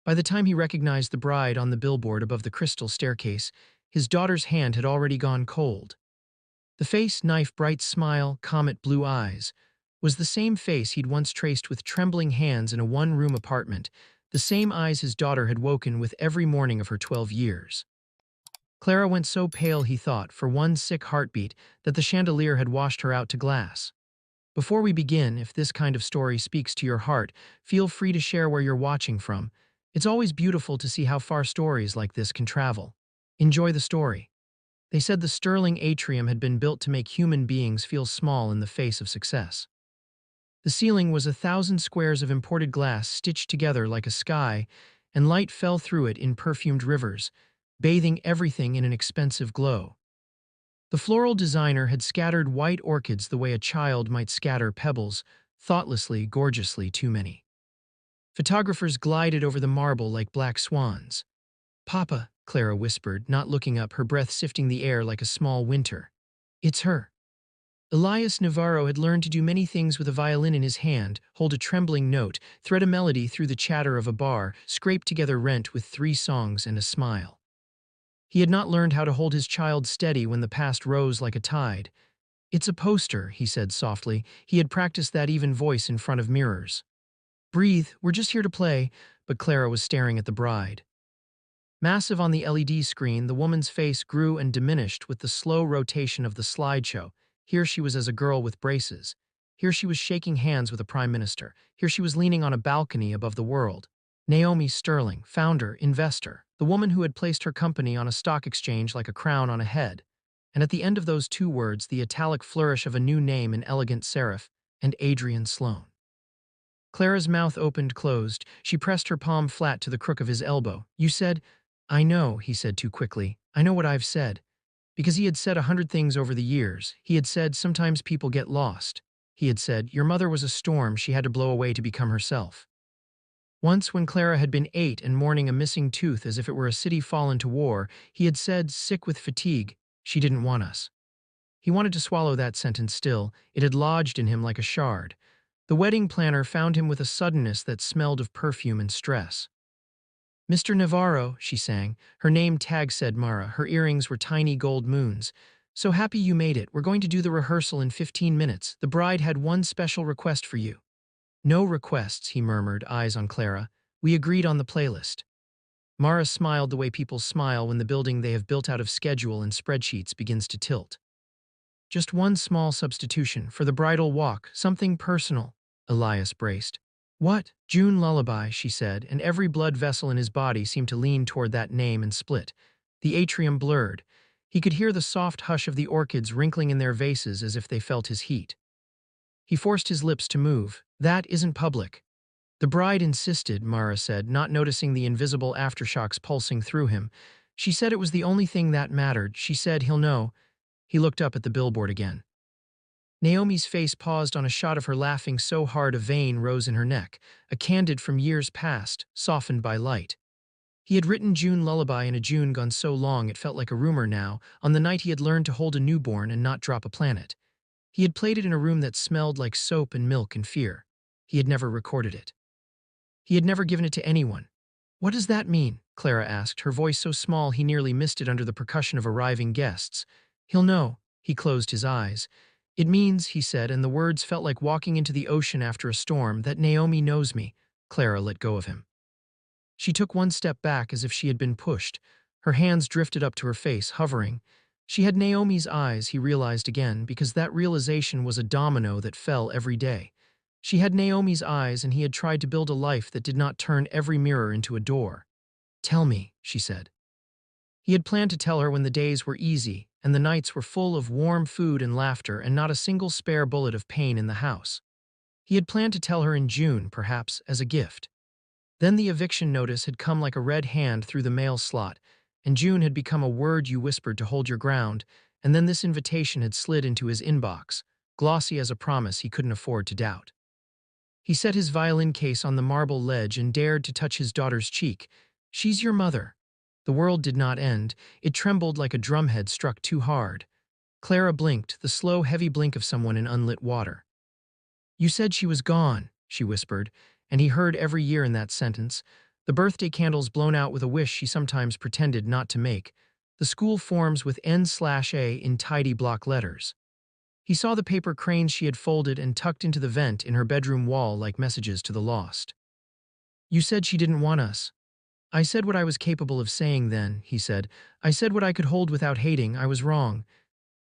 By the time he recognized the bride on the billboard above the crystal staircase, his daughter's hand had already gone cold. The face, knife, bright smile, comet blue eyes, was the same face he'd once traced with trembling hands in a one-room apartment, the same eyes his daughter had woken with every morning of her 12 years. Clara went so pale, he thought, for one sick heartbeat, that the chandelier had washed her out to glass. Before we begin, if this kind of story speaks to your heart, feel free to share where you're watching from. It's always beautiful to see how far stories like this can travel. Enjoy the story. They said the sterling atrium had been built to make human beings feel small in the face of success. The ceiling was 1,000 squares of imported glass stitched together like a sky, and light fell through it in perfumed rivers, bathing everything in an expensive glow. The floral designer had scattered white orchids the way a child might scatter pebbles, thoughtlessly, gorgeously, too many. Photographers glided over the marble like black swans. "Papa," Clara whispered, not looking up, her breath sifting the air like a small winter. "It's her." Elias Navarro had learned to do many things with a violin in his hand, hold a trembling note, thread a melody through the chatter of a bar, scrape together rent with 3 songs and a smile. He had not learned how to hold his child steady when the past rose like a tide. "It's a poster," he said softly. He had practiced that even voice in front of mirrors. "Breathe, we're just here to play," but Clara was staring at the bride. Massive on the LED screen, the woman's face grew and diminished with the slow rotation of the slideshow. Here she was as a girl with braces. Here she was shaking hands with a prime minister. Here she was leaning on a balcony above the world. Naomi Sterling, founder, investor, the woman who had placed her company on a stock exchange like a crown on a head. And at the end of those 2 words, the italic flourish of a new name in elegant serif, and Adrian Sloane. Clara's mouth opened, closed. She pressed her palm flat to the crook of his elbow. "You said—" "I know," he said too quickly. "I know what I've said." Because he had said 100 things over the years. He had said, "Sometimes people get lost." He had said, "Your mother was a storm she had to blow away to become herself." Once, when Clara had been 8 and mourning a missing tooth as if it were a city fallen to war, he had said, sick with fatigue, "She didn't want us." He wanted to swallow that sentence still. It had lodged in him like a shard. The wedding planner found him with a suddenness that smelled of perfume and stress. "Mr. Navarro," she sang. Her name tag said Mara. Her earrings were tiny gold moons. "So happy you made it. We're going to do the rehearsal in 15 minutes. The bride had one special request for you." "No requests," he murmured, eyes on Clara. "We agreed on the playlist." Mara smiled the way people smile when the building they have built out of schedule and spreadsheets begins to tilt. "Just one small substitution for the bridal walk, something personal." Elias braced. "What?" "June Lullaby," she said, and every blood vessel in his body seemed to lean toward that name and split. The atrium blurred. He could hear the soft hush of the orchids wrinkling in their vases as if they felt his heat. He forced his lips to move. "That isn't public." "The bride insisted," Mara said, not noticing the invisible aftershocks pulsing through him. "She said it was the only thing that mattered. She said he'll know." He looked up at the billboard again. Naomi's face paused on a shot of her laughing so hard a vein rose in her neck, a candid from years past, softened by light. He had written June Lullaby in a June gone so long it felt like a rumor now, on the night he had learned to hold a newborn and not drop a planet. He had played it in a room that smelled like soap and milk and fear. He had never recorded it. He had never given it to anyone. "What does that mean?" Clara asked, her voice so small he nearly missed it under the percussion of arriving guests. "He'll know." He closed his eyes. "It means," he said, and the words felt like walking into the ocean after a storm, "that Naomi knows me." Clara let go of him. She took one step back as if she had been pushed. Her hands drifted up to her face, hovering. She had Naomi's eyes, he realized again, because that realization was a domino that fell every day. She had Naomi's eyes, and he had tried to build a life that did not turn every mirror into a door. "Tell me," she said. He had planned to tell her when the days were easy, and the nights were full of warm food and laughter and not a single spare bullet of pain in the house. He had planned to tell her in June, perhaps, as a gift. Then the eviction notice had come like a red hand through the mail slot, and June had become a word you whispered to hold your ground, and then this invitation had slid into his inbox, glossy as a promise he couldn't afford to doubt. He set his violin case on the marble ledge and dared to touch his daughter's cheek. "She's your mother." The world did not end. It trembled like a drumhead struck too hard. Clara blinked, the slow, heavy blink of someone in unlit water. "You said she was gone," she whispered, and he heard every year in that sentence, the birthday candles blown out with a wish she sometimes pretended not to make, the school forms with N/A in tidy block letters. He saw the paper cranes she had folded and tucked into the vent in her bedroom wall like messages to the lost. "You said she didn't want us." "I said what I was capable of saying then," he said. "I said what I could hold without hating. I was wrong."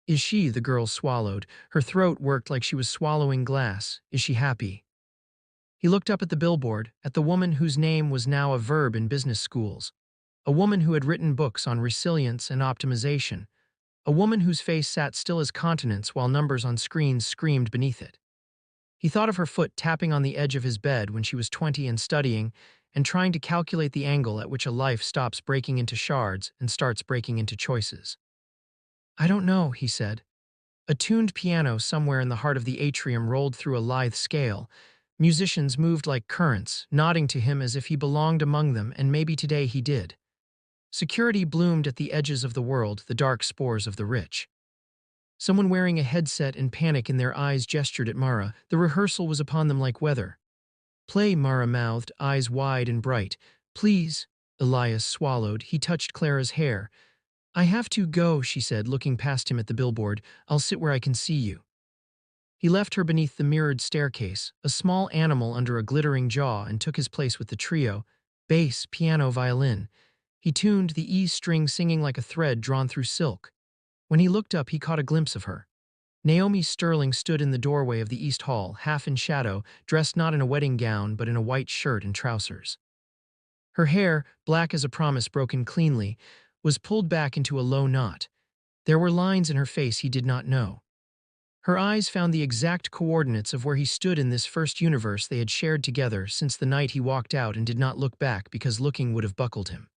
"Is she?" The girl swallowed. Her throat worked like she was swallowing glass. "Is she happy?" He looked up at the billboard, at the woman whose name was now a verb in business schools. A woman who had written books on resilience and optimization. A woman whose face sat still as continents while numbers on screens screamed beneath it. He thought of her foot tapping on the edge of his bed when she was 20 and studying, and trying to calculate the angle at which a life stops breaking into shards and starts breaking into choices. "I don't know," he said. A tuned piano somewhere in the heart of the atrium rolled through a lithe scale. Musicians moved like currents, nodding to him as if he belonged among them, and maybe today he did. Security bloomed at the edges of the world, the dark spores of the rich. Someone wearing a headset and panic in their eyes gestured at Mara. The rehearsal was upon them like weather. "Play," Mara mouthed, eyes wide and bright. "Please." Elias swallowed. He touched Clara's hair. "I have to go," she said, looking past him at the billboard. "I'll sit where I can see you." He left her beneath the mirrored staircase, a small animal under a glittering jaw, and took his place with the trio: bass, piano, violin. He tuned, the E string singing like a thread drawn through silk. When he looked up, he caught a glimpse of her. Naomi Sterling stood in the doorway of the East Hall, half in shadow, dressed not in a wedding gown but in a white shirt and trousers. Her hair, black as a promise broken cleanly, was pulled back into a low knot. There were lines in her face he did not know. Her eyes found the exact coordinates of where he stood in this first universe they had shared together since the night he walked out and did not look back because looking would have buckled him.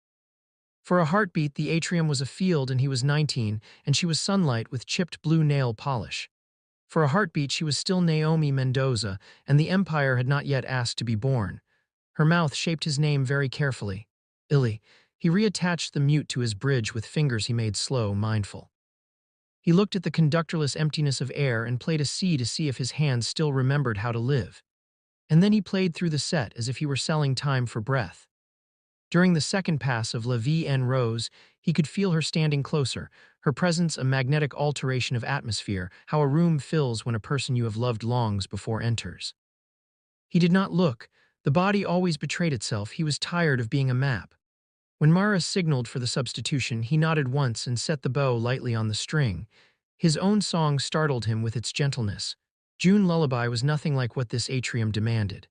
For a heartbeat, the atrium was a field and he was 19, and she was sunlight with chipped blue nail polish. For a heartbeat, she was still Naomi Mendoza, and the empire had not yet asked to be born. Her mouth shaped his name very carefully. Illy. He reattached the mute to his bridge with fingers he made slow, mindful. He looked at the conductorless emptiness of air and played a C to see if his hands still remembered how to live. And then he played through the set as if he were selling time for breath. During the second pass of La Vie en Rose, he could feel her standing closer, her presence a magnetic alteration of atmosphere, how a room fills when a person you have loved longs before enters. He did not look. The body always betrayed itself. He was tired of being a map. When Mara signaled for the substitution, he nodded once and set the bow lightly on the string. His own song startled him with its gentleness. June Lullaby was nothing like what this atrium demanded.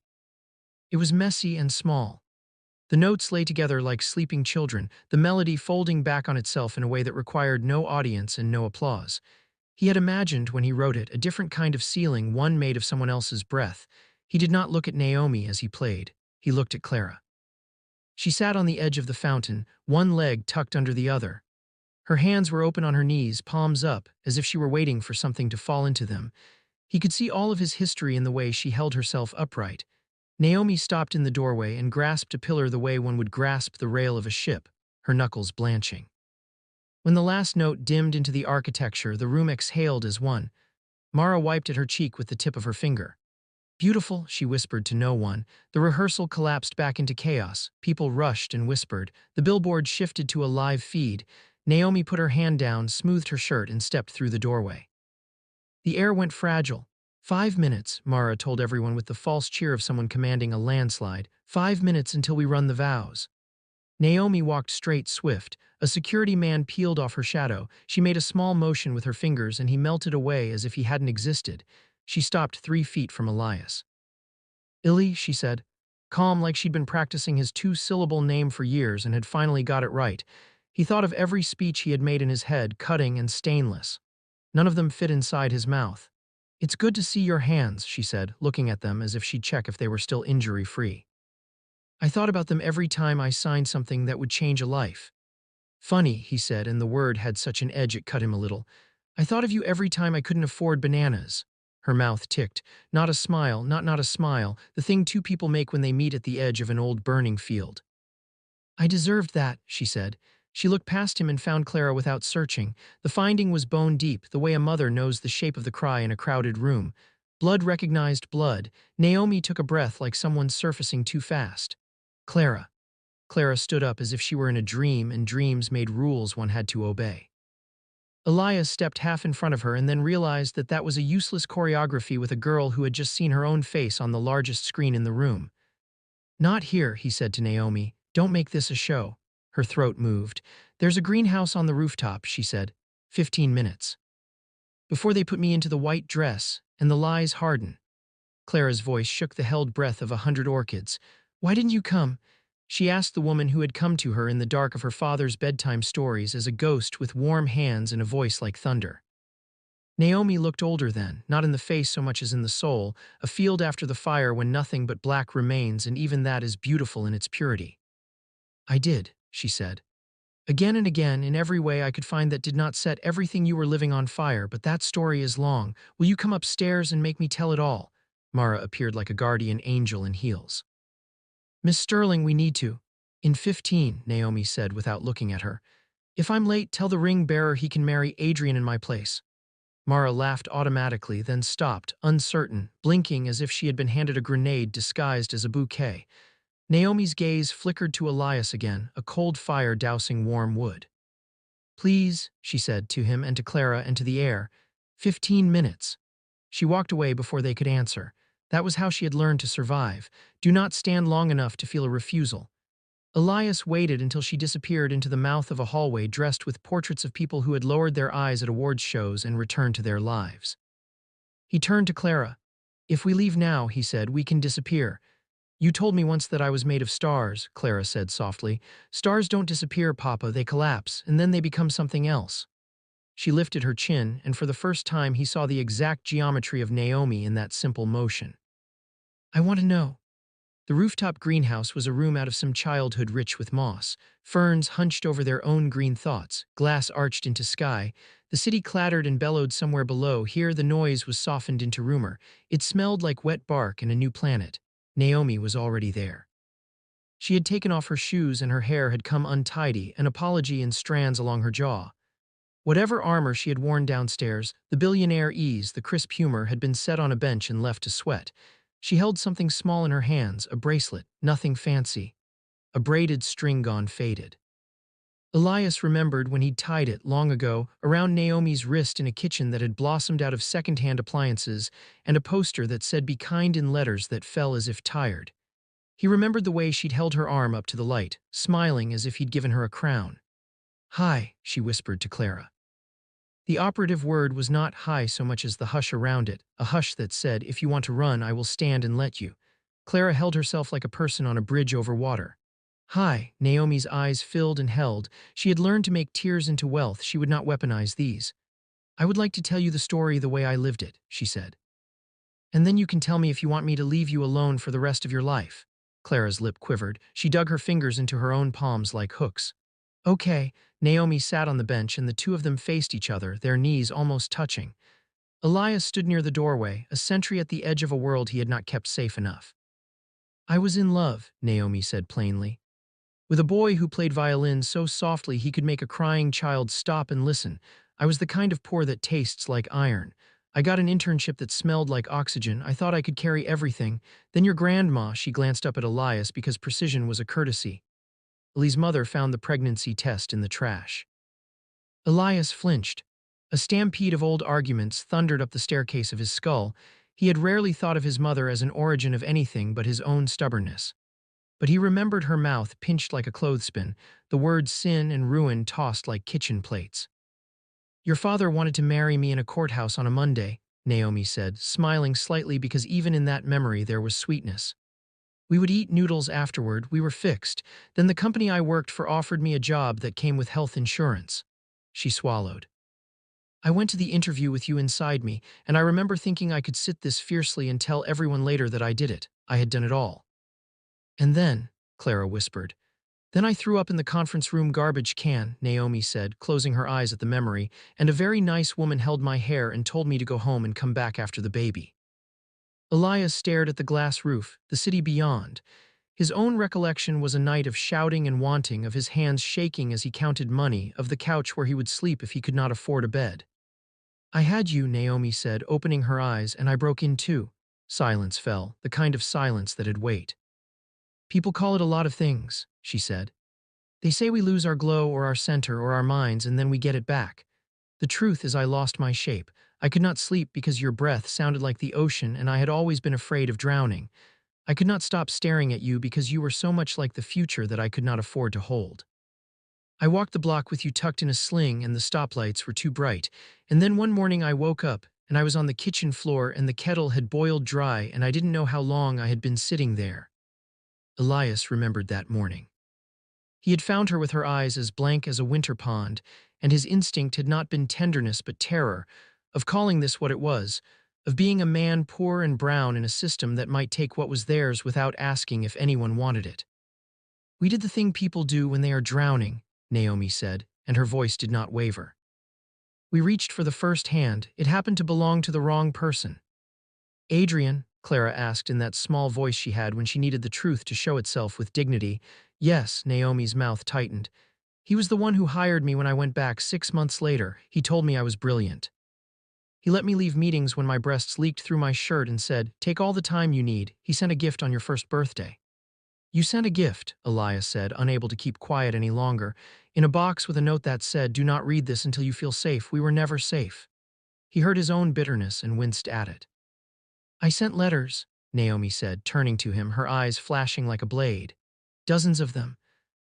It was messy and small. The notes lay together like sleeping children, the melody folding back on itself in a way that required no audience and no applause. He had imagined, when he wrote it, a different kind of ceiling, one made of someone else's breath. He did not look at Naomi as he played. He looked at Clara. She sat on the edge of the fountain, one leg tucked under the other. Her hands were open on her knees, palms up, as if she were waiting for something to fall into them. He could see all of his history in the way she held herself upright. Naomi stopped in the doorway and grasped a pillar the way one would grasp the rail of a ship, her knuckles blanching. When the last note dimmed into the architecture, the room exhaled as one. Mara wiped at her cheek with the tip of her finger. "Beautiful," she whispered to no one. The rehearsal collapsed back into chaos. People rushed and whispered. The billboard shifted to a live feed. Naomi put her hand down, smoothed her shirt, and stepped through the doorway. The air went fragile. 5 minutes, Mara told everyone with the false cheer of someone commanding a landslide. 5 minutes until we run the vows. Naomi walked straight, swift. A security man peeled off her shadow. She made a small motion with her fingers and he melted away as if he hadn't existed. She stopped 3 feet from Elias. "Illy," she said, calm like she'd been practicing his 2-syllable name for years and had finally got it right. He thought of every speech he had made in his head, cutting and stainless. None of them fit inside his mouth. "It's good to see your hands," she said, looking at them as if she'd check if they were still injury-free. "I thought about them every time I signed something that would change a life." "Funny," he said, and the word had such an edge it cut him a little. "I thought of you every time I couldn't afford bananas." Her mouth ticked. Not a smile, not a smile, the thing two people make when they meet at the edge of an old burning field. "I deserved that," she said. She looked past him and found Clara without searching. The finding was bone deep, the way a mother knows the shape of the cry in a crowded room. Blood recognized blood. Naomi took a breath like someone surfacing too fast. "Clara." Clara stood up as if she were in a dream, and dreams made rules one had to obey. Elias stepped half in front of her and then realized that that was a useless choreography with a girl who had just seen her own face on the largest screen in the room. "Not here," he said to Naomi. "Don't make this a show." Her throat moved. "There's a greenhouse on the rooftop," she said. 15 minutes. "Before they put me into the white dress, and the lies harden." Clara's voice shook the held breath of 100 orchids. "Why didn't you come?" she asked the woman who had come to her in the dark of her father's bedtime stories as a ghost with warm hands and a voice like thunder. Naomi looked older then, not in the face so much as in the soul, a field after the fire when nothing but black remains, and even that is beautiful in its purity. "I did," she said. "Again and again, in every way I could find that did not set everything you were living on fire, but that story is long. Will you come upstairs and make me tell it all?" Mara appeared like a guardian angel in heels. "Miss Sterling, we need to." "In 15, Naomi said without looking at her. "If I'm late, tell the ring bearer he can marry Adrian in my place." Mara laughed automatically, then stopped, uncertain, blinking as if she had been handed a grenade disguised as a bouquet. Naomi's gaze flickered to Elias again, a cold fire dousing warm wood. "Please," she said to him and to Clara and to the air. 15 minutes. She walked away before they could answer. That was how she had learned to survive. Do not stand long enough to feel a refusal. Elias waited until she disappeared into the mouth of a hallway dressed with portraits of people who had lowered their eyes at awards shows and returned to their lives. He turned to Clara. "If we leave now," he said, "we can disappear." "You told me once that I was made of stars," Clara said softly. "Stars don't disappear, Papa, they collapse, and then they become something else." She lifted her chin, and for the first time he saw the exact geometry of Naomi in that simple motion. "I want to know." The rooftop greenhouse was a room out of some childhood rich with moss. Ferns hunched over their own green thoughts, glass arched into sky. The city clattered and bellowed somewhere below. Here the noise was softened into rumor. It smelled like wet bark and a new planet. Naomi was already there. She had taken off her shoes and her hair had come untidy, an apology in strands along her jaw. Whatever armor she had worn downstairs, the billionaire ease, the crisp humor, had been set on a bench and left to sweat. She held something small in her hands, a bracelet, nothing fancy. A braided string gone faded. Elias remembered when he'd tied it, long ago, around Naomi's wrist in a kitchen that had blossomed out of second-hand appliances, and a poster that said "Be kind" in letters that fell as if tired. He remembered the way she'd held her arm up to the light, smiling as if he'd given her a crown. "Hi," she whispered to Clara. The operative word was not "hi" so much as the hush around it, a hush that said, "If you want to run, I will stand and let you." Clara held herself like a person on a bridge over water. "Hi." Naomi's eyes filled and held. She had learned to make tears into wealth. She would not weaponize these. "I would like to tell you the story the way I lived it," she said. "And then you can tell me if you want me to leave you alone for the rest of your life." Clara's lip quivered. She dug her fingers into her own palms like hooks. "Okay." Naomi sat on the bench and the two of them faced each other, their knees almost touching. Elias stood near the doorway, a sentry at the edge of a world he had not kept safe enough. "I was in love," Naomi said plainly. "With a boy who played violin so softly he could make a crying child stop and listen. I was the kind of poor that tastes like iron. I got an internship that smelled like oxygen. I thought I could carry everything. Then your grandma," she glanced up at Elias because precision was a courtesy. Ellie's mother found the pregnancy test in the trash. Elias flinched. A stampede of old arguments thundered up the staircase of his skull. He had rarely thought of his mother as an origin of anything but his own stubbornness. But he remembered her mouth pinched like a clothespin, the words sin and ruin tossed like kitchen plates. "Your father wanted to marry me in a courthouse on a Monday," Naomi said, smiling slightly because even in that memory there was sweetness. "We would eat noodles afterward, we were fixed. Then the company I worked for offered me a job that came with health insurance." She swallowed. "I went to the interview with you inside me, and I remember thinking I could sit this fiercely and tell everyone later that I did it. I had done it all. And then," Clara whispered. "Then I threw up in the conference room garbage can," Naomi said, closing her eyes at the memory, "and a very nice woman held my hair and told me to go home and come back after the baby." Elias stared at the glass roof, the city beyond. His own recollection was a night of shouting and wanting, of his hands shaking as he counted money, of the couch where he would sleep if he could not afford a bed. "I had you," Naomi said, opening her eyes, "and I broke in too." Silence fell, the kind of silence that had weight. "People call it a lot of things," she said. They say we lose our glow or our center or our minds and then we get it back. The truth is I lost my shape. I could not sleep because your breath sounded like the ocean and I had always been afraid of drowning. I could not stop staring at you because you were so much like the future that I could not afford to hold. I walked the block with you tucked in a sling and the stoplights were too bright. And then one morning I woke up and I was on the kitchen floor and the kettle had boiled dry and I didn't know how long I had been sitting there. Elias remembered that morning. He had found her with her eyes as blank as a winter pond, and his instinct had not been tenderness but terror, of calling this what it was, of being a man poor and brown in a system that might take what was theirs without asking if anyone wanted it. We did the thing people do when they are drowning, Naomi said, and her voice did not waver. We reached for the first hand. It happened to belong to the wrong person. Adrian, Clara asked in that small voice she had when she needed the truth to show itself with dignity. Yes, Naomi's mouth tightened. He was the one who hired me when I went back 6 months later. He told me I was brilliant. He let me leave meetings when my breasts leaked through my shirt and said, "Take all the time you need." He sent a gift on your first birthday. You sent a gift, Elias said, unable to keep quiet any longer, in a box with a note that said, "Do not read this until you feel safe. We were never safe." He heard his own bitterness and winced at it. I sent letters, Naomi said, turning to him, her eyes flashing like a blade. Dozens of them.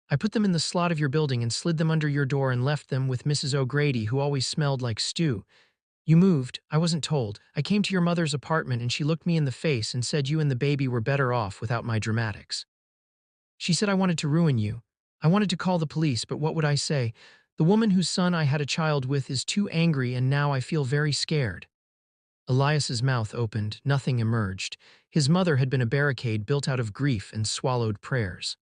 I put them in the slot of your building and slid them under your door and left them with Mrs. O'Grady, who always smelled like stew. You moved. I wasn't told. I came to your mother's apartment and she looked me in the face and said you and the baby were better off without my dramatics. She said I wanted to ruin you. I wanted to call the police, but what would I say? The woman whose son I had a child with is too angry and now I feel very scared. Elias's mouth opened, nothing emerged. His mother had been a barricade built out of grief and swallowed prayers.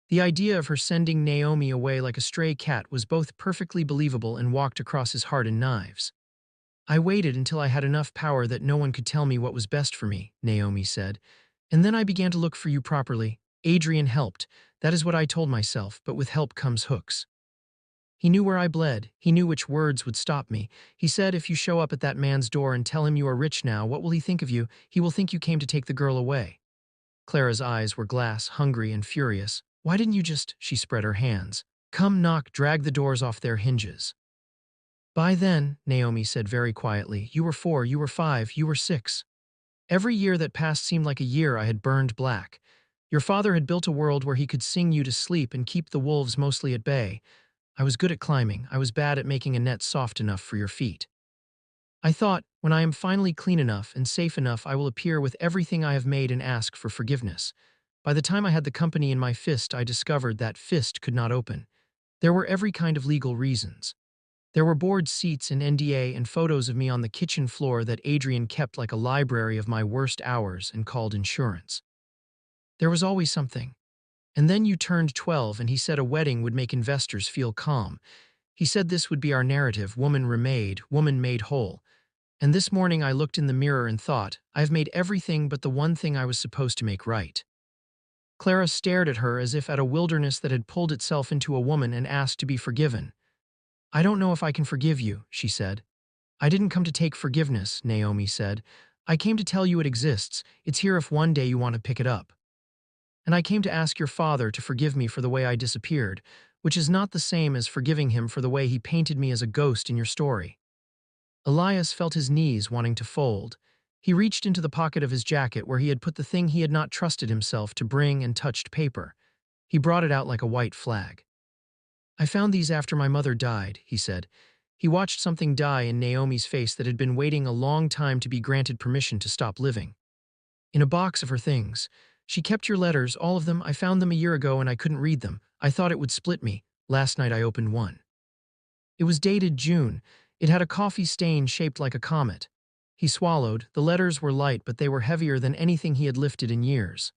The idea of her sending Naomi away like a stray cat was both perfectly believable and walked across his heart in knives. I waited until I had enough power that no one could tell me what was best for me, Naomi said. And then I began to look for you properly. Adrian helped. That is what I told myself, but with help comes hooks. He knew where I bled. He knew which words would stop me. He said, if you show up at that man's door and tell him you are rich now, what will he think of you? He will think you came to take the girl away. Clara's eyes were glass, hungry and furious. Why didn't you just, she spread her hands. Come knock, drag the doors off their hinges. By then, Naomi said very quietly, you were 4, you were 5, you were 6. Every year that passed seemed like a year I had burned black. Your father had built a world where he could sing you to sleep and keep the wolves mostly at bay. I was good at climbing. I was bad at making a net soft enough for your feet. I thought, when I am finally clean enough and safe enough, I will appear with everything I have made and ask for forgiveness. By the time I had the company in my fist, I discovered that fist could not open. There were every kind of legal reasons. There were board seats and NDA and photos of me on the kitchen floor that Adrian kept like a library of my worst hours and called insurance. There was always something. And then you turned 12 and he said a wedding would make investors feel calm. He said this would be our narrative, woman remade, woman made whole. And this morning I looked in the mirror and thought, I've made everything but the one thing I was supposed to make right. Clara stared at her as if at a wilderness that had pulled itself into a woman and asked to be forgiven. I don't know if I can forgive you, she said. I didn't come to take forgiveness, Naomi said. I came to tell you it exists. It's here if one day you want to pick it up. And I came to ask your father to forgive me for the way I disappeared, which is not the same as forgiving him for the way he painted me as a ghost in your story. Elias felt his knees wanting to fold. He reached into the pocket of his jacket where he had put the thing he had not trusted himself to bring and touched paper. He brought it out like a white flag. I found these after my mother died, he said. He watched something die in Naomi's face that had been waiting a long time to be granted permission to stop living. In a box of her things. She kept your letters, all of them. I found them a year ago and I couldn't read them. I thought it would split me. Last night I opened one. It was dated June. It had a coffee stain shaped like a comet. He swallowed. The letters were light, but they were heavier than anything he had lifted in years.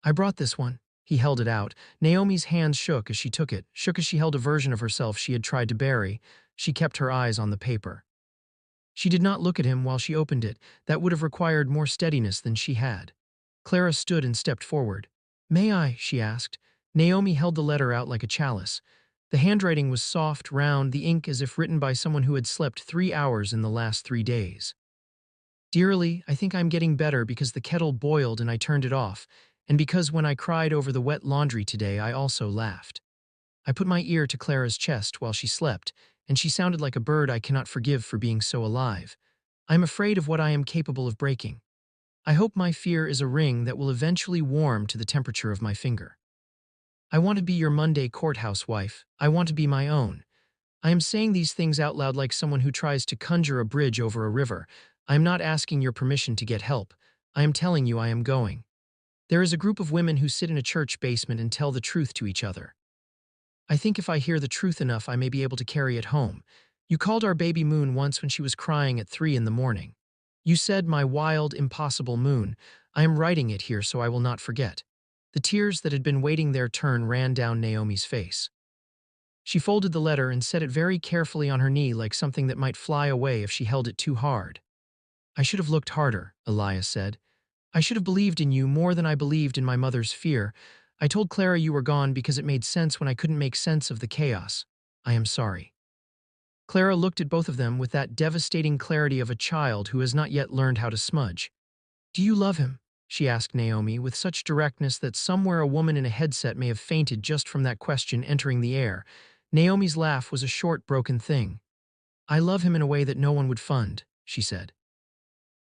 I brought this one. He held it out. Naomi's hands shook as she took it, shook as she held a version of herself she had tried to bury. She kept her eyes on the paper. She did not look at him while she opened it. That would have required more steadiness than she had. Clara stood and stepped forward. May I? She asked. Naomi held the letter out like a chalice. The handwriting was soft, round, the ink as if written by someone who had slept 3 hours in the last 3 days. Dearly, I think I'm getting better because the kettle boiled and I turned it off. And because when I cried over the wet laundry today, I also laughed. I put my ear to Clara's chest while she slept, and she sounded like a bird I cannot forgive for being so alive. I am afraid of what I am capable of breaking. I hope my fear is a ring that will eventually warm to the temperature of my finger. I want to be your Monday courthouse wife. I want to be my own. I am saying these things out loud like someone who tries to conjure a bridge over a river. I am not asking your permission to get help. I am telling you I am going. There is a group of women who sit in a church basement and tell the truth to each other. I think if I hear the truth enough, I may be able to carry it home. You called our baby Moon once when she was crying at 3 in the morning. You said, my wild, impossible Moon. I am writing it here so I will not forget. The tears that had been waiting their turn ran down Naomi's face. She folded the letter and set it very carefully on her knee like something that might fly away if she held it too hard. I should have looked harder, Elias said. I should have believed in you more than I believed in my mother's fear. I told Clara you were gone because it made sense when I couldn't make sense of the chaos. I am sorry. Clara looked at both of them with that devastating clarity of a child who has not yet learned how to smudge. Do you love him? She asked Naomi with such directness that somewhere a woman in a headset may have fainted just from that question entering the air. Naomi's laugh was a short, broken thing. I love him in a way that no one would fund, she said.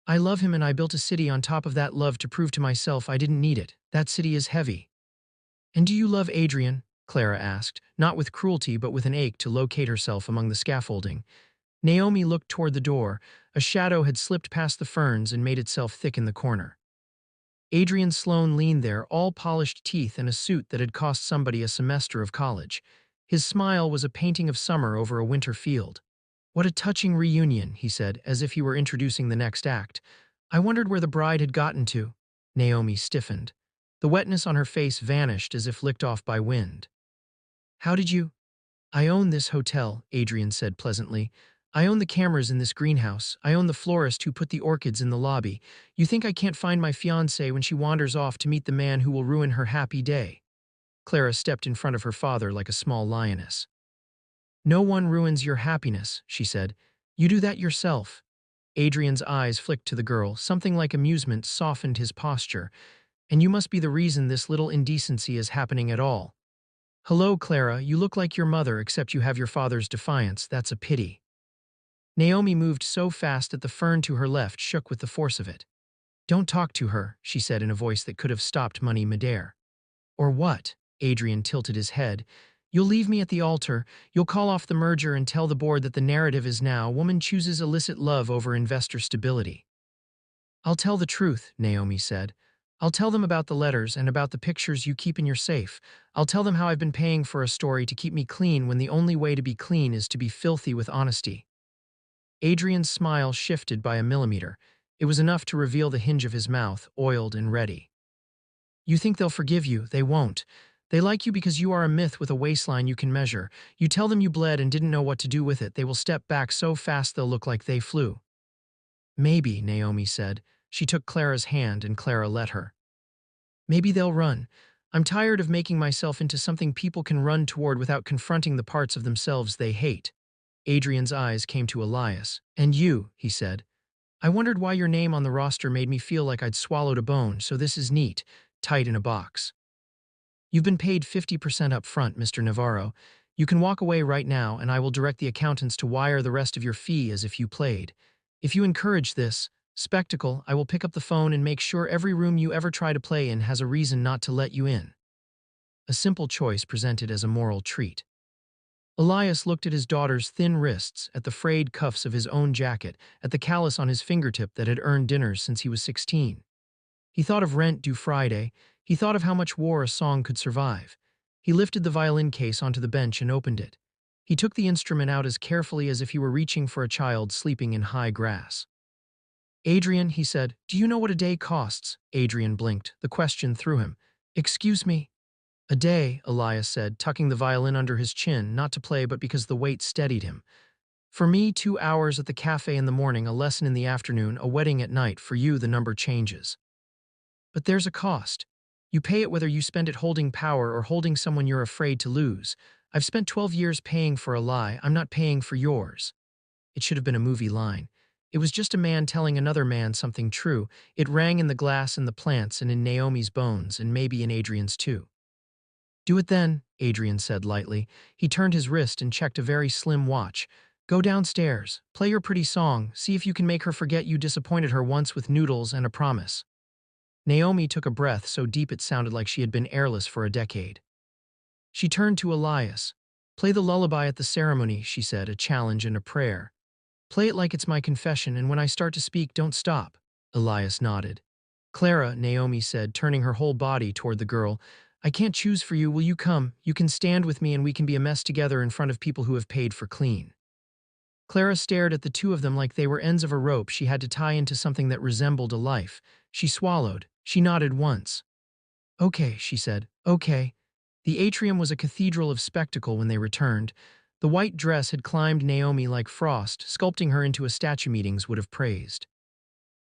I love him and I built a city on top of that love to prove to myself I didn't need it. That city is heavy. And do you love Adrian? Clara asked, not with cruelty but with an ache to locate herself among the scaffolding. Naomi looked toward the door. A shadow had slipped past the ferns and made itself thick in the corner. Adrian Sloane leaned there, all polished teeth and a suit that had cost somebody a semester of college. His smile was a painting of summer over a winter field. What a touching reunion, he said, as if he were introducing the next act. I wondered where the bride had gotten to. Naomi stiffened. The wetness on her face vanished as if licked off by wind. How did you? I own this hotel, Adrian said pleasantly. I own the cameras in this greenhouse. I own the florist who put the orchids in the lobby. You think I can't find my fiancée when she wanders off to meet the man who will ruin her happy day? Clara stepped in front of her father like a small lioness. No one ruins your happiness, she said. You do that yourself. Adrian's eyes flicked to the girl. Something like amusement softened his posture. And you must be the reason this little indecency is happening at all. Hello, Clara, you look like your mother except you have your father's defiance. That's a pity. Naomi moved so fast that the fern to her left shook with the force of it. Don't talk to her, she said in a voice that could have stopped Money Midair. Or what? Adrian tilted his head. You'll leave me at the altar, you'll call off the merger and tell the board that the narrative is now woman chooses illicit love over investor stability. I'll tell the truth, Naomi said. I'll tell them about the letters and about the pictures you keep in your safe. I'll tell them how I've been paying for a story to keep me clean when the only way to be clean is to be filthy with honesty. Adrian's smile shifted by a millimeter. It was enough to reveal the hinge of his mouth, oiled and ready. You think they'll forgive you? They won't. They like you because you are a myth with a waistline you can measure. You tell them you bled and didn't know what to do with it. They will step back so fast they'll look like they flew. Maybe, Naomi said. She took Clara's hand and Clara let her. Maybe they'll run. I'm tired of making myself into something people can run toward without confronting the parts of themselves they hate. Adrian's eyes came to Elias. And you, he said. I wondered why your name on the roster made me feel like I'd swallowed a bone, so this is neat, tight in a box. You've been paid 50% up front, Mr. Navarro. You can walk away right now, and I will direct the accountants to wire the rest of your fee as if you played. If you encourage this spectacle, I will pick up the phone and make sure every room you ever try to play in has a reason not to let you in. A simple choice presented as a moral treat. Elias looked at his daughter's thin wrists, at the frayed cuffs of his own jacket, at the callus on his fingertip that had earned dinners since he was 16. He thought of rent due Friday. He thought of how much war a song could survive. He lifted the violin case onto the bench and opened it. He took the instrument out as carefully as if he were reaching for a child sleeping in high grass. Adrian, he said, do you know what a day costs? Adrian blinked. The question threw him. Excuse me? A day, Elias said, tucking the violin under his chin, not to play but because the weight steadied him. For me, 2 hours at the cafe in the morning, a lesson in the afternoon, a wedding at night. For you, the number changes. But there's a cost. You pay it whether you spend it holding power or holding someone you're afraid to lose. I've spent 12 years paying for a lie. I'm not paying for yours. It should have been a movie line. It was just a man telling another man something true. It rang in the glass and the plants and in Naomi's bones and maybe in Adrian's too. Do it then, Adrian said lightly. He turned his wrist and checked a very slim watch. Go downstairs, play your pretty song, see if you can make her forget you disappointed her once with noodles and a promise. Naomi took a breath so deep it sounded like she had been airless for a decade. She turned to Elias. Play the lullaby at the ceremony, she said, a challenge and a prayer. Play it like it's my confession, and when I start to speak, don't stop. Elias nodded. Clara, Naomi said, turning her whole body toward the girl, I can't choose for you, will you come? You can stand with me and we can be a mess together in front of people who have paid for clean. Clara stared at the two of them like they were ends of a rope she had to tie into something that resembled a life. She swallowed. She nodded once. Okay, she said. Okay. The atrium was a cathedral of spectacle when they returned. The white dress had climbed Naomi like frost, sculpting her into a statue meetings would have praised.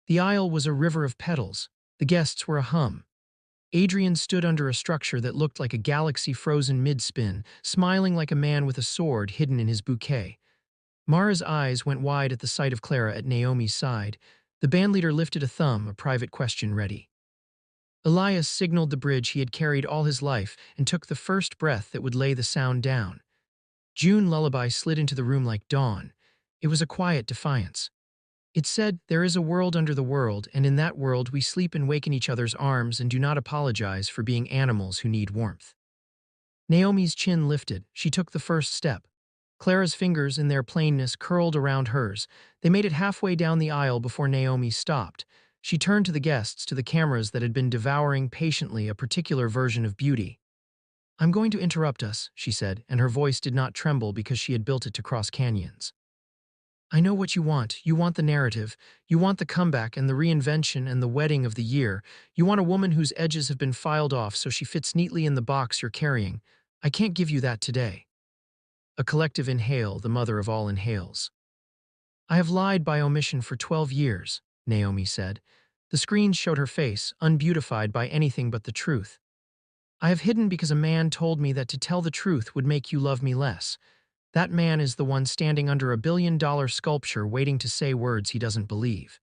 The aisle was a river of petals. The guests were a hum. Adrian stood under a structure that looked like a galaxy frozen mid-spin, smiling like a man with a sword hidden in his bouquet. Mara's eyes went wide at the sight of Clara at Naomi's side. The bandleader lifted a thumb, a private question ready. Elias signaled the bridge he had carried all his life and took the first breath that would lay the sound down. June lullaby slid into the room like dawn. It was a quiet defiance. It said, there is a world under the world, and in that world we sleep and wake in each other's arms and do not apologize for being animals who need warmth. Naomi's chin lifted. She took the first step. Clara's fingers, in their plainness, curled around hers. They made it halfway down the aisle before Naomi stopped. She turned to the guests, to the cameras that had been devouring patiently a particular version of beauty. I'm going to interrupt us, she said, and her voice did not tremble because she had built it to cross canyons. I know what you want. You want the narrative. You want the comeback and the reinvention and the wedding of the year. You want a woman whose edges have been filed off so she fits neatly in the box you're carrying. I can't give you that today. A collective inhale, the mother of all inhales. I have lied by omission for 12 years, Naomi said. The screen showed her face, unbeautified by anything but the truth. I have hidden because a man told me that to tell the truth would make you love me less. That man is the one standing under $1 billion sculpture waiting to say words he doesn't believe.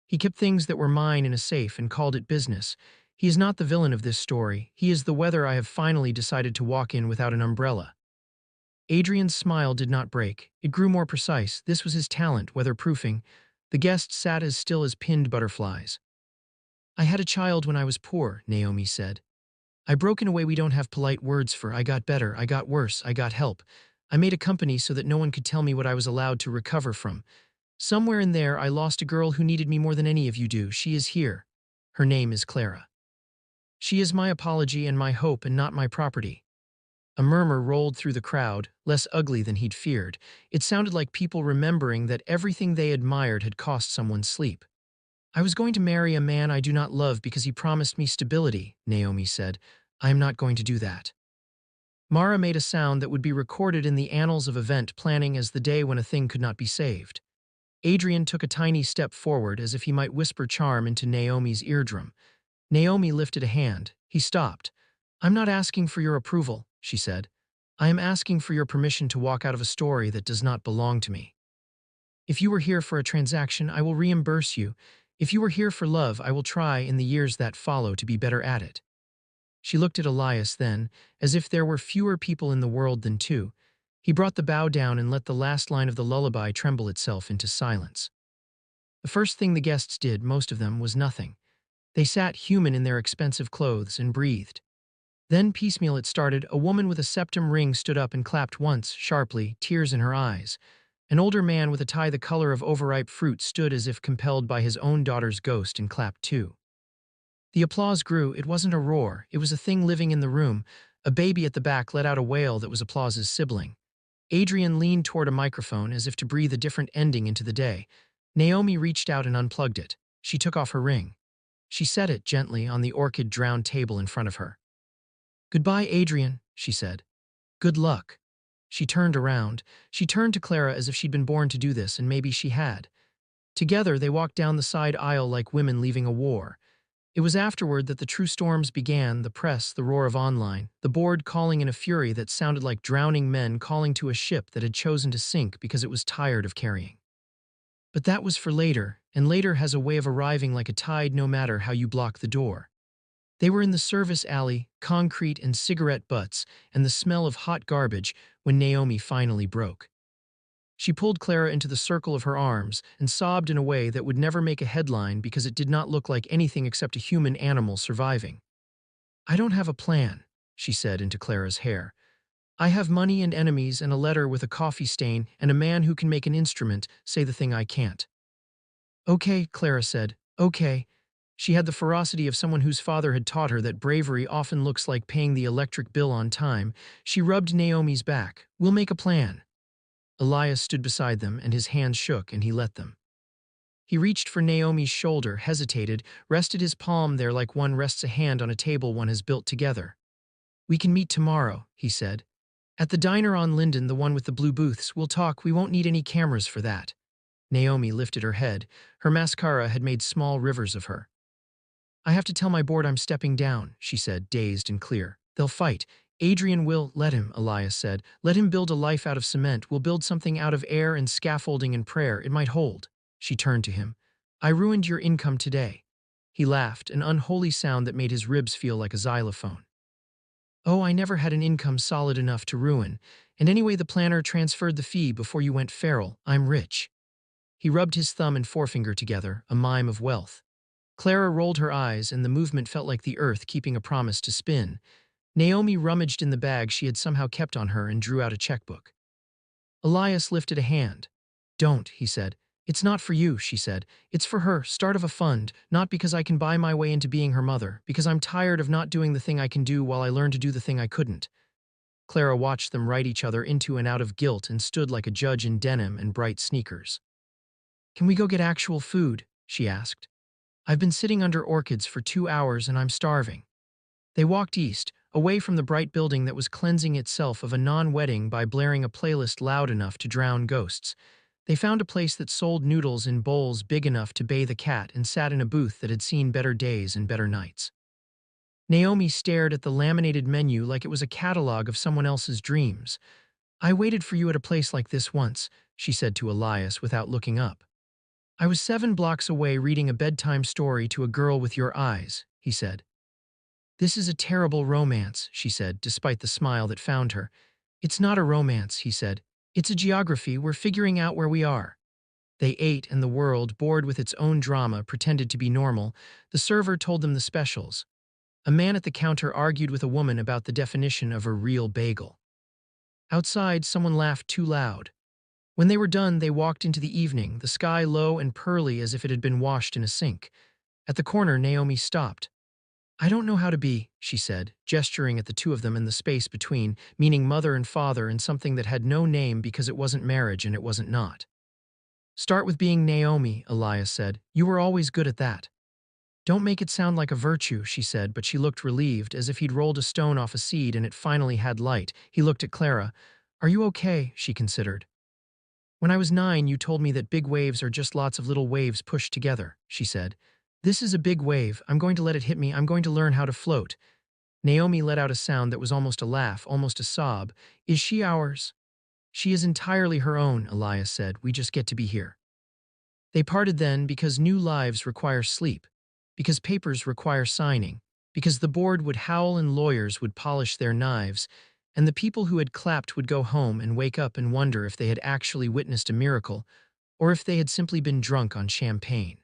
He kept things that were mine in a safe and called it business. He is not the villain of this story. He is the weather I have finally decided to walk in without an umbrella. Adrian's smile did not break. It grew more precise. This was his talent, weatherproofing. The guests sat as still as pinned butterflies. I had a child when I was poor, Naomi said. I broke in a way we don't have polite words for. I got better, I got worse, I got help. I made a company so that no one could tell me what I was allowed to recover from. Somewhere in there, I lost a girl who needed me more than any of you do. She is here. Her name is Clara. She is my apology and my hope and not my property. A murmur rolled through the crowd, less ugly than he'd feared. It sounded like people remembering that everything they admired had cost someone sleep. I was going to marry a man I do not love because he promised me stability, Naomi said. I am not going to do that. Mara made a sound that would be recorded in the annals of event planning as the day when a thing could not be saved. Adrian took a tiny step forward as if he might whisper charm into Naomi's eardrum. Naomi lifted a hand. He stopped. I'm not asking for your approval, she said. I am asking for your permission to walk out of a story that does not belong to me. If you were here for a transaction, I will reimburse you. If you were here for love, I will try in the years that follow to be better at it. She looked at Elias then, as if there were fewer people in the world than two. He brought the bow down and let the last line of the lullaby tremble itself into silence. The first thing the guests did, most of them, was nothing. They sat human in their expensive clothes and breathed. Then piecemeal it started. A woman with a septum ring stood up and clapped once, sharply, tears in her eyes. An older man with a tie the color of overripe fruit stood as if compelled by his own daughter's ghost and clapped too. The applause grew. It wasn't a roar. It was a thing living in the room. A baby at the back let out a wail that was applause's sibling. Adrian leaned toward a microphone as if to breathe a different ending into the day. Naomi reached out and unplugged it. She took off her ring. She set it gently on the orchid-drowned table in front of her. Goodbye, Adrian, she said. Good luck. She turned around. She turned to Clara as if she'd been born to do this, and maybe she had. Together, they walked down the side aisle like women leaving a war. It was afterward that the true storms began, the press, the roar of online, the board calling in a fury that sounded like drowning men calling to a ship that had chosen to sink because it was tired of carrying. But that was for later, and later has a way of arriving like a tide no matter how you block the door. They were in the service alley, concrete and cigarette butts, and the smell of hot garbage when Naomi finally broke. She pulled Clara into the circle of her arms and sobbed in a way that would never make a headline because it did not look like anything except a human animal surviving. "I don't have a plan," she said into Clara's hair. "I have money and enemies and a letter with a coffee stain and a man who can make an instrument say the thing I can't." "Okay," Clara said. "Okay." She had the ferocity of someone whose father had taught her that bravery often looks like paying the electric bill on time. She rubbed Naomi's back. "We'll make a plan." Elias stood beside them, and his hands shook, and he let them. He reached for Naomi's shoulder, hesitated, rested his palm there like one rests a hand on a table one has built together. "We can meet tomorrow," he said. "At the diner on Linden, the one with the blue booths. We'll talk. We won't need any cameras for that." Naomi lifted her head. Her mascara had made small rivers of her. "I have to tell my board I'm stepping down," she said, dazed and clear. "They'll fight. Adrian will—" "Let him," Elias said. "Let him build a life out of cement. We'll build something out of air and scaffolding and prayer. It might hold." She turned to him. "I ruined your income today." He laughed, an unholy sound that made his ribs feel like a xylophone. "Oh, I never had an income solid enough to ruin. And anyway, the planner transferred the fee before you went feral. I'm rich." He rubbed his thumb and forefinger together, a mime of wealth. Clara rolled her eyes, and the movement felt like the earth keeping a promise to spin. Naomi rummaged in the bag she had somehow kept on her and drew out a checkbook. Elias lifted a hand. "Don't," he said. "It's not for you," she said. "It's for her, start of a fund, not because I can buy my way into being her mother, because I'm tired of not doing the thing I can do while I learn to do the thing I couldn't." Clara watched them write each other into and out of guilt and stood like a judge in denim and bright sneakers. "Can we go get actual food?" she asked. "I've been sitting under orchids for 2 hours and I'm starving." They walked east, away from the bright building that was cleansing itself of a non-wedding by blaring a playlist loud enough to drown ghosts. They found a place that sold noodles in bowls big enough to bathe a cat and sat in a booth that had seen better days and better nights. Naomi stared at the laminated menu like it was a catalog of someone else's dreams. "I waited for you at a place like this once," she said to Elias without looking up. "I was 7 blocks away reading a bedtime story to a girl with your eyes," he said. "This is a terrible romance," she said, despite the smile that found her. "It's not a romance," he said. "It's a geography. We're figuring out where we are." They ate, and the world, bored with its own drama, pretended to be normal. The server told them the specials. A man at the counter argued with a woman about the definition of a real bagel. Outside, someone laughed too loud. When they were done, they walked into the evening, the sky low and pearly as if it had been washed in a sink. At the corner, Naomi stopped. "I don't know how to be," she said, gesturing at the two of them in the space between, meaning mother and father and something that had no name because it wasn't marriage and it wasn't not. "Start with being Naomi," Elias said. "You were always good at that." "Don't make it sound like a virtue," she said, but she looked relieved, as if he'd rolled a stone off a seed and it finally had light. He looked at Clara. "Are you okay?" she considered. "When I was 9, you told me that big waves are just lots of little waves pushed together," she said. "This is a big wave. I'm going to let it hit me. I'm going to learn how to float." Naomi let out a sound that was almost a laugh, almost a sob. "Is she ours?" "She is entirely her own," Elias said. "We just get to be here." They parted then because new lives require sleep, because papers require signing, because the board would howl and lawyers would polish their knives, and the people who had clapped would go home and wake up and wonder if they had actually witnessed a miracle or if they had simply been drunk on champagne.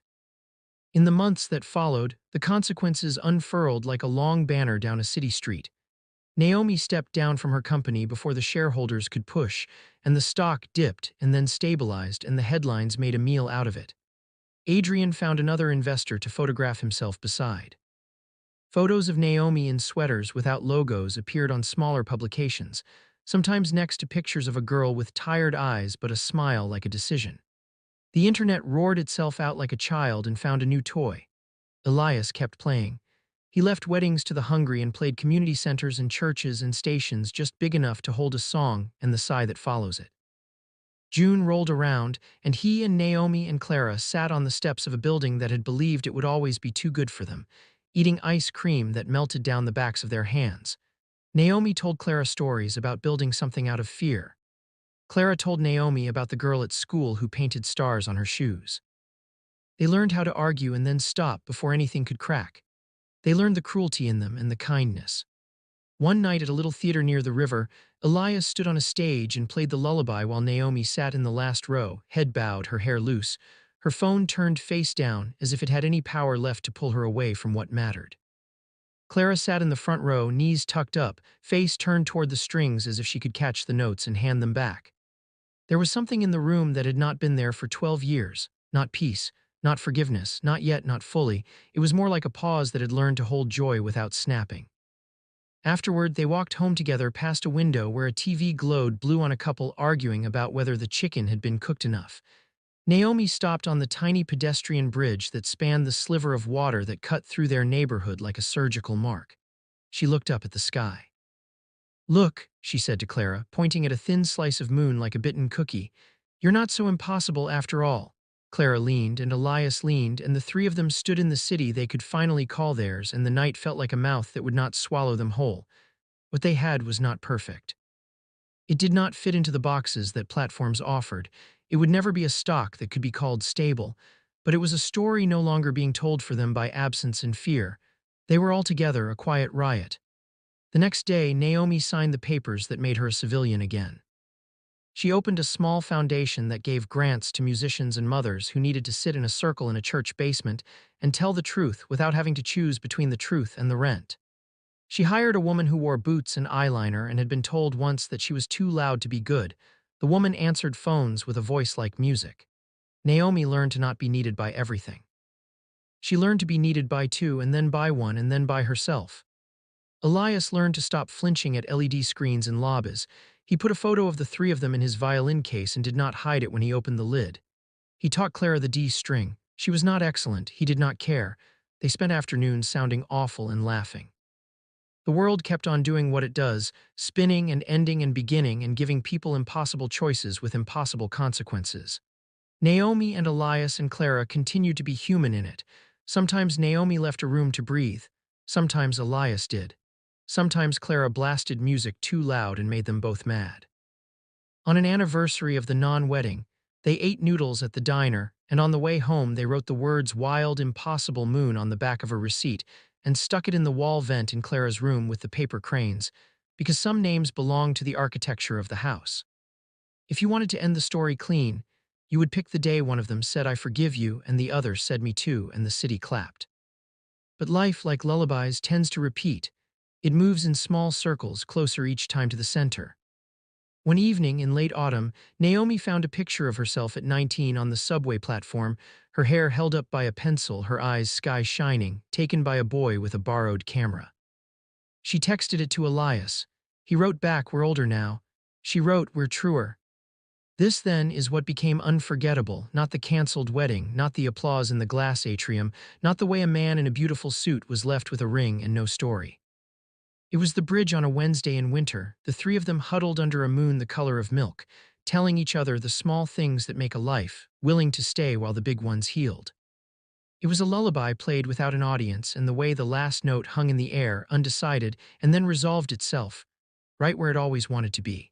In the months that followed, the consequences unfurled like a long banner down a city street. Naomi stepped down from her company before the shareholders could push, and the stock dipped and then stabilized, and the headlines made a meal out of it. Adrian found another investor to photograph himself beside. Photos of Naomi in sweaters without logos appeared on smaller publications, sometimes next to pictures of a girl with tired eyes but a smile like a decision. The internet roared itself out like a child and found a new toy. Elias kept playing. He left weddings to the hungry and played community centers and churches and stations just big enough to hold a song and the sigh that follows it. June rolled around, and he and Naomi and Clara sat on the steps of a building that had believed it would always be too good for them, eating ice cream that melted down the backs of their hands. Naomi told Clara stories about building something out of fear. Clara told Naomi about the girl at school who painted stars on her shoes. They learned how to argue and then stop before anything could crack. They learned the cruelty in them and the kindness. One night at a little theater near the river, Elias stood on a stage and played the lullaby while Naomi sat in the last row, head bowed, her hair loose, her phone turned face down as if it had any power left to pull her away from what mattered. Clara sat in the front row, knees tucked up, face turned toward the strings as if she could catch the notes and hand them back. There was something in the room that had not been there for 12 years, not peace, not forgiveness, not yet, not fully. It was more like a pause that had learned to hold joy without snapping. Afterward, they walked home together past a window where a TV glowed blue on a couple arguing about whether the chicken had been cooked enough. Naomi stopped on the tiny pedestrian bridge that spanned the sliver of water that cut through their neighborhood like a surgical mark. She looked up at the sky. "Look," she said to Clara, pointing at a thin slice of moon like a bitten cookie. "You're not so impossible after all." Clara leaned, and Elias leaned, and the three of them stood in the city they could finally call theirs, and the night felt like a mouth that would not swallow them whole. What they had was not perfect. It did not fit into the boxes that platforms offered. It would never be a stock that could be called stable, but it was a story no longer being told for them by absence and fear. They were altogether a quiet riot. The next day, Naomi signed the papers that made her a civilian again. She opened a small foundation that gave grants to musicians and mothers who needed to sit in a circle in a church basement and tell the truth without having to choose between the truth and the rent. She hired a woman who wore boots and eyeliner and had been told once that she was too loud to be good. The woman answered phones with a voice like music. Naomi learned to not be needed by everything. She learned to be needed by two, and then by one, and then by herself. Elias learned to stop flinching at LED screens and lobbies. He put a photo of the three of them in his violin case and did not hide it when he opened the lid. He taught Clara the D string. She was not excellent. He did not care. They spent afternoons sounding awful and laughing. The world kept on doing what it does, spinning and ending and beginning and giving people impossible choices with impossible consequences. Naomi and Elias and Clara continued to be human in it. Sometimes Naomi left a room to breathe. Sometimes Elias did. Sometimes Clara blasted music too loud and made them both mad. On an anniversary of the non-wedding, they ate noodles at the diner, and on the way home they wrote the words "Wild Impossible Moon" on the back of a receipt and stuck it in the wall vent in Clara's room with the paper cranes, because some names belonged to the architecture of the house. If you wanted to end the story clean, you would pick the day one of them said "I forgive you" and the other said "Me too," and the city clapped. But life, like lullabies, tends to repeat. It moves in small circles, closer each time to the center. One evening in late autumn, Naomi found a picture of herself at 19 on the subway platform, her hair held up by a pencil, her eyes sky shining, taken by a boy with a borrowed camera. She texted it to Elias. He wrote back, "We're older now." She wrote, "We're truer." This, then, is what became unforgettable, not the canceled wedding, not the applause in the glass atrium, not the way a man in a beautiful suit was left with a ring and no story. It was the bridge on a Wednesday in winter, the three of them huddled under a moon the color of milk, telling each other the small things that make a life, willing to stay while the big ones healed. It was a lullaby played without an audience, and the way the last note hung in the air, undecided, and then resolved itself, right where it always wanted to be.